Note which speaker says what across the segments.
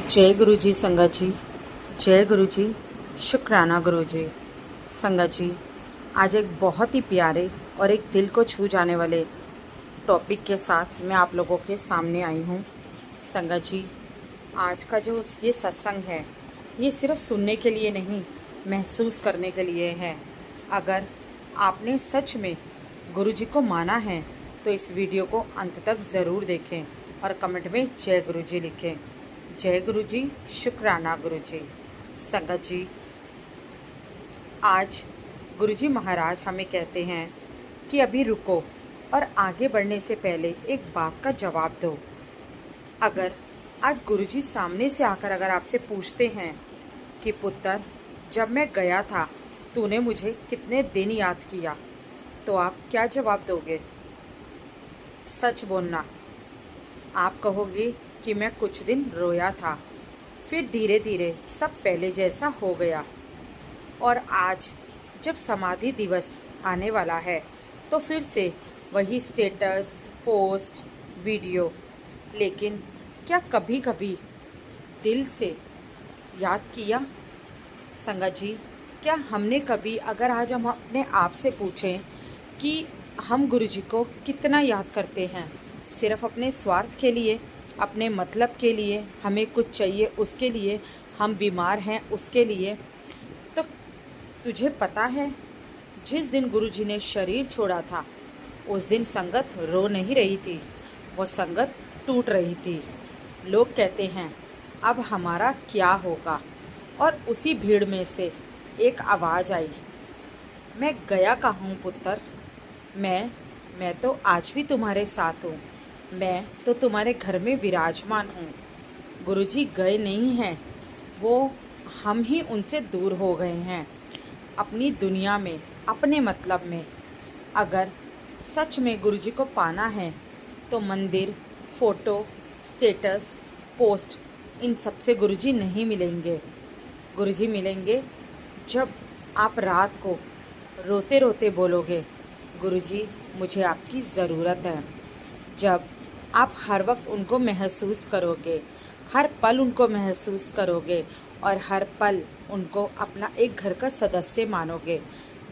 Speaker 1: जय गुरु जी संगत जी। जय गुरु जी। शुक्राना गुरु जी। संगत जी, आज एक बहुत ही प्यारे और एक दिल को छू जाने वाले टॉपिक के साथ मैं आप लोगों के सामने आई हूँ। संगत जी, आज का जो ये सत्संग है, ये सिर्फ सुनने के लिए नहीं, महसूस करने के लिए है। अगर आपने सच में गुरु जी को माना है तो इस वीडियो को अंत तक ज़रूर देखें और कमेंट में जय गुरु जी लिखें। जय गुरु जी। शुक्राना गुरु जी। संगत जी, आज गुरु जी महाराज हमें कहते हैं कि अभी रुको और आगे बढ़ने से पहले एक बात का जवाब दो। अगर आज गुरु जी सामने से आकर अगर आपसे पूछते हैं कि पुत्र, जब मैं गया था तूने मुझे कितने दिन याद किया, तो आप क्या जवाब दोगे? सच बोलना। आप कहोगे कि मैं कुछ दिन रोया था, फिर धीरे धीरे सब पहले जैसा हो गया, और आज जब समाधि दिवस आने वाला है तो फिर से वही स्टेटस, पोस्ट, वीडियो। लेकिन क्या कभी कभी दिल से याद किया? संगत जी, क्या हमने कभी, अगर आज हम अपने आप से पूछें कि हम गुरु जी को कितना याद करते हैं, सिर्फ अपने स्वार्थ के लिए, अपने मतलब के लिए, हमें कुछ चाहिए उसके लिए, हम बीमार हैं उसके लिए? तो तुझे पता है, जिस दिन गुरु जी ने शरीर छोड़ा था उस दिन संगत रो नहीं रही थी, वो संगत टूट रही थी। लोग कहते हैं अब हमारा क्या होगा, और उसी भीड़ में से एक आवाज़ आई, मैं गया कहाँ हूँ पुत्र, मैं तो आज भी तुम्हारे साथ हूँ, मैं तो तुम्हारे घर में विराजमान हूँ। गुरुजी गए नहीं हैं, वो हम ही उनसे दूर हो गए हैं अपनी दुनिया में, अपने मतलब में। अगर सच में गुरुजी को पाना है तो मंदिर, फ़ोटो, स्टेटस, पोस्ट, इन सब से गुरुजी नहीं मिलेंगे। गुरुजी मिलेंगे जब आप रात को रोते रोते बोलोगे, गुरुजी मुझे आपकी ज़रूरत है। जब आप हर वक्त उनको महसूस करोगे, हर पल उनको महसूस करोगे और हर पल उनको अपना एक घर का सदस्य मानोगे।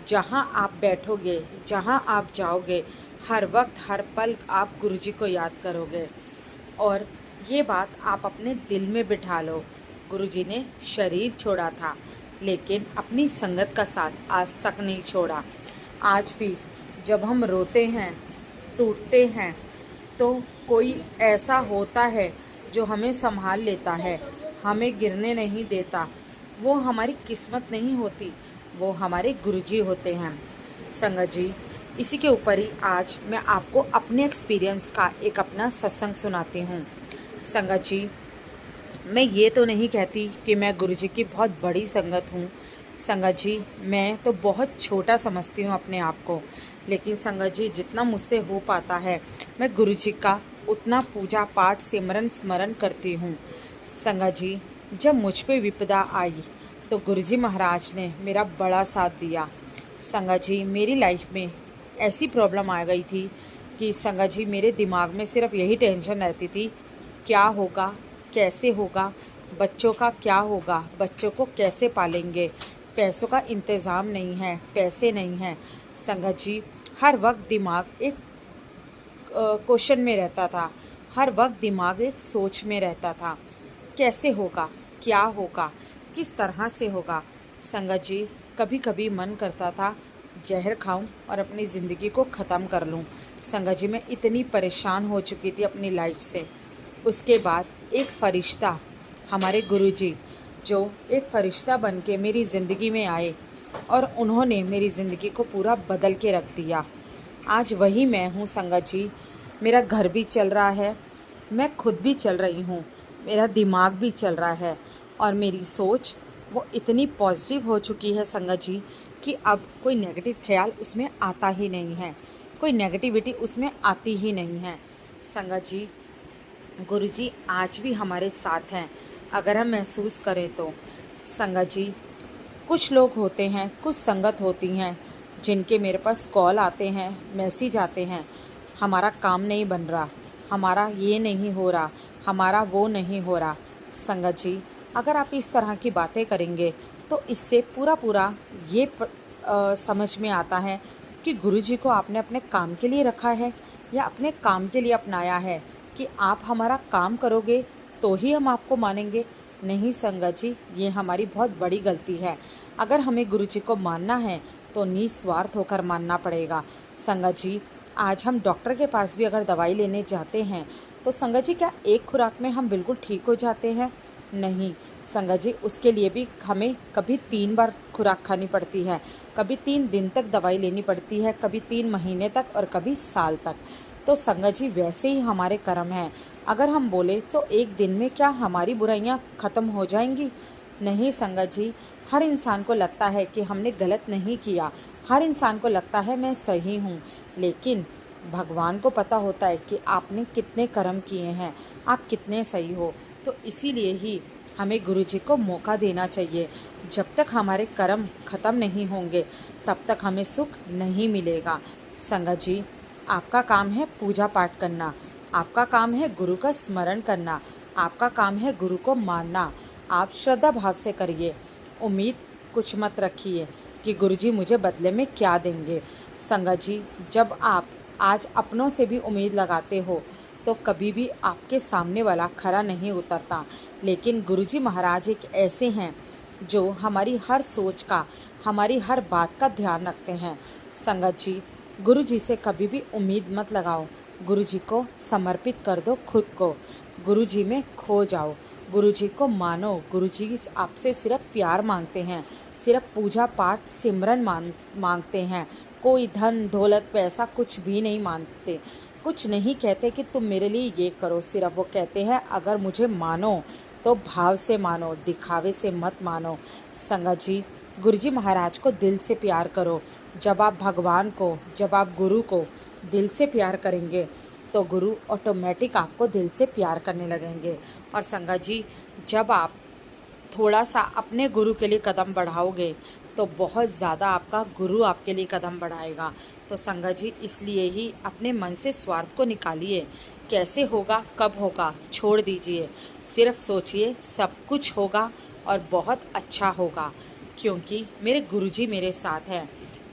Speaker 1: जहाँ आप बैठोगे, जहाँ आप जाओगे, हर वक्त हर पल आप गुरुजी को याद करोगे। और ये बात आप अपने दिल में बिठा लो, गुरुजी ने शरीर छोड़ा था लेकिन अपनी संगत का साथ आज तक नहीं छोड़ा। आज भी जब हम रोते हैं, टूटते हैं, तो कोई ऐसा होता है जो हमें संभाल लेता है, हमें गिरने नहीं देता। वो हमारी किस्मत नहीं होती, वो हमारे गुरुजी होते हैं। संगत जी, इसी के ऊपर ही आज मैं आपको अपने एक्सपीरियंस का एक अपना सत्संग सुनाती हूँ। संगत जी, मैं ये तो नहीं कहती कि मैं गुरुजी की बहुत बड़ी संगत हूँ। संगत जी, मैं तो बहुत छोटा समझती हूँ अपने आप को। लेकिन संगत जी, जितना मुझसे हो पाता है मैं गुरु जी का उतना पूजा पाठ सिमरन स्मरण करती हूँ। संगत जी, जब मुझ पे विपदा आई तो गुरु जी महाराज ने मेरा बड़ा साथ दिया। संगत जी, मेरी लाइफ में ऐसी प्रॉब्लम आ गई थी कि संगत जी, मेरे दिमाग में सिर्फ यही टेंशन रहती थी, क्या होगा, कैसे होगा, बच्चों का क्या होगा, बच्चों को कैसे पालेंगे, पैसों का इंतज़ाम नहीं है, पैसे नहीं हैं। संगत जी, हर वक्त दिमाग एक क्वेश्चन में रहता था, हर वक्त दिमाग एक सोच में रहता था, कैसे होगा, क्या होगा, किस तरह से होगा। संगत जी, कभी कभी मन करता था जहर खाऊं और अपनी ज़िंदगी को ख़त्म कर लूं। संगत जी, मैं इतनी परेशान हो चुकी थी अपनी लाइफ से। उसके बाद एक फ़रिश्ता, हमारे गुरुजी, जो एक फ़रिश्ता बन के मेरी ज़िंदगी में आए और उन्होंने मेरी ज़िंदगी को पूरा बदल के रख दिया। आज वही मैं हूँ संगत जी। मेरा घर भी चल रहा है, मैं खुद भी चल रही हूँ, मेरा दिमाग भी चल रहा है, और मेरी सोच वो इतनी पॉजिटिव हो चुकी है संगत जी कि अब कोई नेगेटिव ख्याल उसमें आता ही नहीं है, कोई नेगेटिविटी उसमें आती ही नहीं है। संगत जी, गुरुजी आज भी हमारे साथ हैं अगर हम महसूस करें तो। संगत जी, कुछ लोग होते हैं, कुछ संगत होती हैं जिनके मेरे पास कॉल आते हैं, मैसेज आते हैं, हमारा काम नहीं बन रहा, हमारा ये नहीं हो रहा, हमारा वो नहीं हो रहा। संगत जी, अगर आप इस तरह की बातें करेंगे तो इससे पूरा ये समझ में आता है कि गुरुजी को आपने अपने काम के लिए रखा है या अपने काम के लिए अपनाया है कि आप हमारा काम करोगे तो ही हम आपको मानेंगे। नहीं संगत जी, ये हमारी बहुत बड़ी गलती है। अगर हमें गुरुजी को मानना है तो निस्वार्थ होकर मानना पड़ेगा। संगत जी, आज हम डॉक्टर के पास भी अगर दवाई लेने जाते हैं तो संगत जी, क्या एक खुराक में हम बिल्कुल ठीक हो जाते हैं? नहीं संगत जी, उसके लिए भी हमें कभी 3 बार खुराक खानी पड़ती है, कभी 3 दिन तक दवाई लेनी पड़ती है, कभी 3 महीने तक और कभी साल तक। तो संगत जी, वैसे ही हमारे कर्म हैं। अगर हम बोले तो एक दिन में क्या हमारी बुराइयां ख़त्म हो जाएंगी? नहीं संगत जी, हर इंसान को लगता है कि हमने गलत नहीं किया, हर इंसान को लगता है मैं सही हूँ, लेकिन भगवान को पता होता है कि आपने कितने कर्म किए हैं, आप कितने सही हो। तो इसीलिए ही हमें गुरुजी को मौका देना चाहिए। जब तक हमारे कर्म ख़त्म नहीं होंगे तब तक हमें सुख नहीं मिलेगा। संगत जी, आपका काम है पूजा पाठ करना, आपका काम है गुरु का स्मरण करना, आपका काम है गुरु को मानना। आप श्रद्धा भाव से करिए, उम्मीद कुछ मत रखिए कि गुरुजी मुझे बदले में क्या देंगे। संगत जी, जब आप आज अपनों से भी उम्मीद लगाते हो तो कभी भी आपके सामने वाला खरा नहीं उतरता, लेकिन गुरुजी महाराज एक ऐसे हैं जो हमारी हर सोच का, हमारी हर बात का ध्यान रखते हैं। संगत जी, गुरुजी से कभी भी उम्मीद मत लगाओ, गुरुजी को समर्पित कर दो खुद को, गुरुजी में खो जाओ, गुरुजी को मानो। गुरुजी आपसे सिर्फ प्यार मांगते हैं, सिर्फ पूजा पाठ सिमरन मांगते हैं। कोई धन दौलत पैसा कुछ भी नहीं मांगते, कुछ नहीं कहते कि तुम मेरे लिए ये करो। सिर्फ वो कहते हैं अगर मुझे मानो तो भाव से मानो, दिखावे से मत मानो। संगत जी, गुरुजी महाराज को दिल से प्यार करो। जब आप भगवान को, जब आप गुरु को दिल से प्यार करेंगे तो गुरु ऑटोमेटिक आपको दिल से प्यार करने लगेंगे। और संगत जी, जब आप थोड़ा सा अपने गुरु के लिए कदम बढ़ाओगे तो बहुत ज़्यादा आपका गुरु आपके लिए कदम बढ़ाएगा। तो संगत जी, इसलिए ही अपने मन से स्वार्थ को निकालिए। कैसे होगा, कब होगा, छोड़ दीजिए। सिर्फ सोचिए सब कुछ होगा और बहुत अच्छा होगा, क्योंकि मेरे गुरुजी मेरे साथ हैं।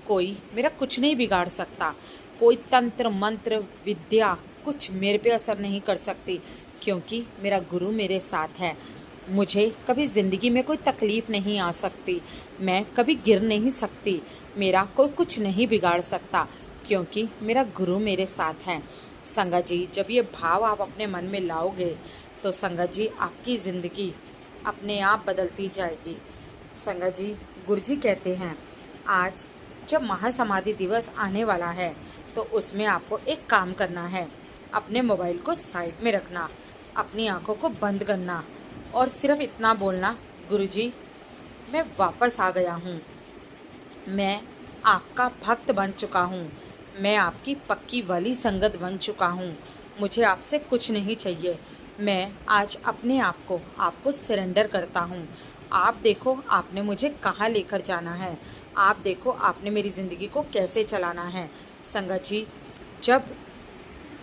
Speaker 1: कोई मेरा कुछ नहीं बिगाड़ सकता, कोई तंत्र मंत्र विद्या कुछ मेरे पे असर नहीं कर सकती, क्योंकि मेरा गुरु मेरे साथ है। मुझे कभी ज़िंदगी में कोई तकलीफ़ नहीं आ सकती, मैं कभी गिर नहीं सकती, मेरा कोई कुछ नहीं बिगाड़ सकता, क्योंकि मेरा गुरु मेरे साथ है। संगत जी, जब ये भाव आप अपने मन में लाओगे तो संगत जी, आपकी ज़िंदगी अपने आप बदलती जाएगी। संगत जी, गुरुजी कहते हैं आज जब महासमाधि दिवस आने वाला है तो उसमें आपको एक काम करना है, अपने मोबाइल को साइड में रखना, अपनी आंखों को बंद करना और सिर्फ इतना बोलना, गुरुजी मैं वापस आ गया हूँ, मैं आपका भक्त बन चुका हूँ, मैं आपकी पक्की वाली संगत बन चुका हूँ, मुझे आपसे कुछ नहीं चाहिए, मैं आज अपने आप को आपको सरेंडर करता हूँ। आप देखो आपने मुझे कहाँ लेकर जाना है, आप देखो आपने मेरी ज़िंदगी को कैसे चलाना है। संगत जी, जब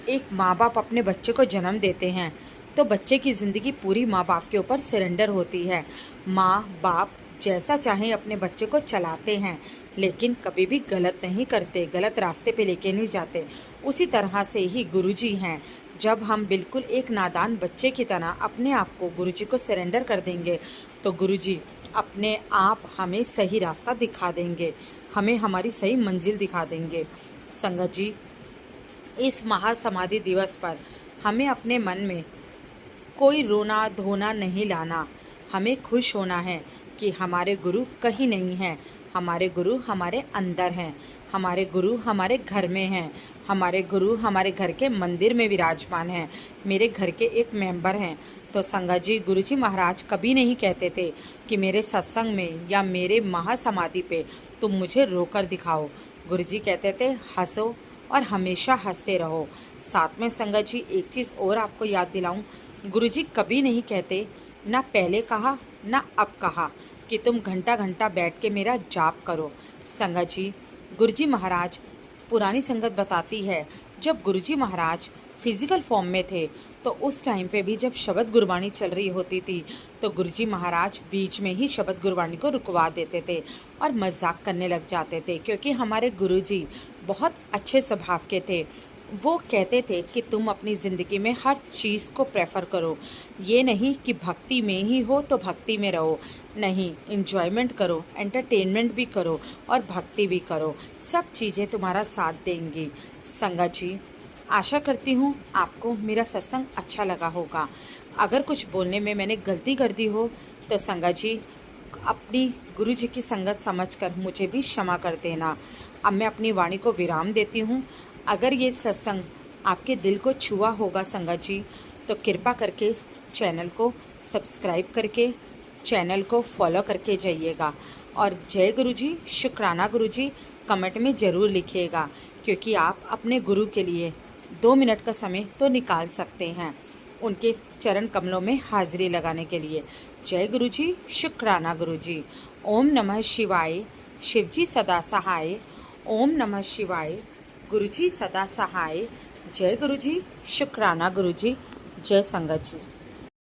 Speaker 1: एक माँ बाप अपने बच्चे को जन्म देते हैं तो बच्चे की ज़िंदगी पूरी माँ बाप के ऊपर सरेंडर होती है। माँ बाप जैसा चाहें अपने बच्चे को चलाते हैं, लेकिन कभी भी गलत नहीं करते, गलत रास्ते पे लेके नहीं जाते। उसी तरह से ही गुरुजी हैं। जब हम बिल्कुल एक नादान बच्चे की तरह अपने आप को गुरुजी को सरेंडर कर देंगे तो गुरुजी अपने आप हमें सही रास्ता दिखा देंगे, हमें हमारी सही मंजिल दिखा देंगे। संगत जी, इस महासमाधि दिवस पर हमें अपने मन में कोई रोना धोना नहीं लाना, हमें खुश होना है कि हमारे गुरु कहीं नहीं हैं, हमारे गुरु हमारे अंदर हैं, हमारे गुरु हमारे घर में हैं, हमारे गुरु हमारे घर के मंदिर में विराजमान हैं, मेरे घर के एक मेंबर हैं। तो संगत जी, गुरुजी महाराज कभी नहीं कहते थे कि मेरे सत्संग में या मेरे महासमाधि पे तुम मुझे रोकर दिखाओ। गुरुजी कहते थे हंसो और हमेशा हंसते रहो। साथ में संगत जी, एक चीज़ और आपको याद दिलाऊं, गुरुजी कभी नहीं कहते, ना पहले कहा ना अब कहा कि तुम घंटा घंटा बैठ के मेरा जाप करो। संगत जी, गुरुजी महाराज पुरानी संगत बताती है जब गुरुजी महाराज फिजिकल फॉर्म में थे तो उस टाइम पे भी जब शब्द गुरबाणी चल रही होती थी तो गुरुजी महाराज बीच में ही शब्द गुरबाणी को रुकवा देते थे और मजाक करने लग जाते थे, क्योंकि हमारे गुरुजी बहुत अच्छे स्वभाव के थे। वो कहते थे कि तुम अपनी ज़िंदगी में हर चीज़ को प्रेफर करो, ये नहीं कि भक्ति में ही हो तो भक्ति में रहो, नहीं, एंजॉयमेंट करो, एंटरटेनमेंट भी करो और भक्ति भी करो, सब चीज़ें तुम्हारा साथ देंगी। संगत जी, आशा करती हूँ आपको मेरा सत्संग अच्छा लगा होगा। अगर कुछ बोलने में मैंने गलती कर दी हो तो संगत जी अपनी गुरु जी की संगत समझकर मुझे भी क्षमा कर देना। अब मैं अपनी वाणी को विराम देती हूँ। अगर ये सत्संग आपके दिल को छुआ होगा संगत जी, तो कृपा करके चैनल को सब्सक्राइब करके चैनल को फॉलो करके जाइएगा। और जय गुरु जी, शुक्राना गुरु जी कमेंट में ज़रूर लिखिएगा, क्योंकि आप अपने गुरु के लिए 2 मिनट का समय तो निकाल सकते हैं उनके चरण कमलों में हाजिरी लगाने के लिए। जय गुरु जी, शुक्राना गुरु जी। ओम नमः शिवाय, शिवजी सदा सहाय। ओम नमः शिवाय, गुरु जी सदा सहाय। जय गुरु जी, शुक्राना गुरु जी। जय संगत जी।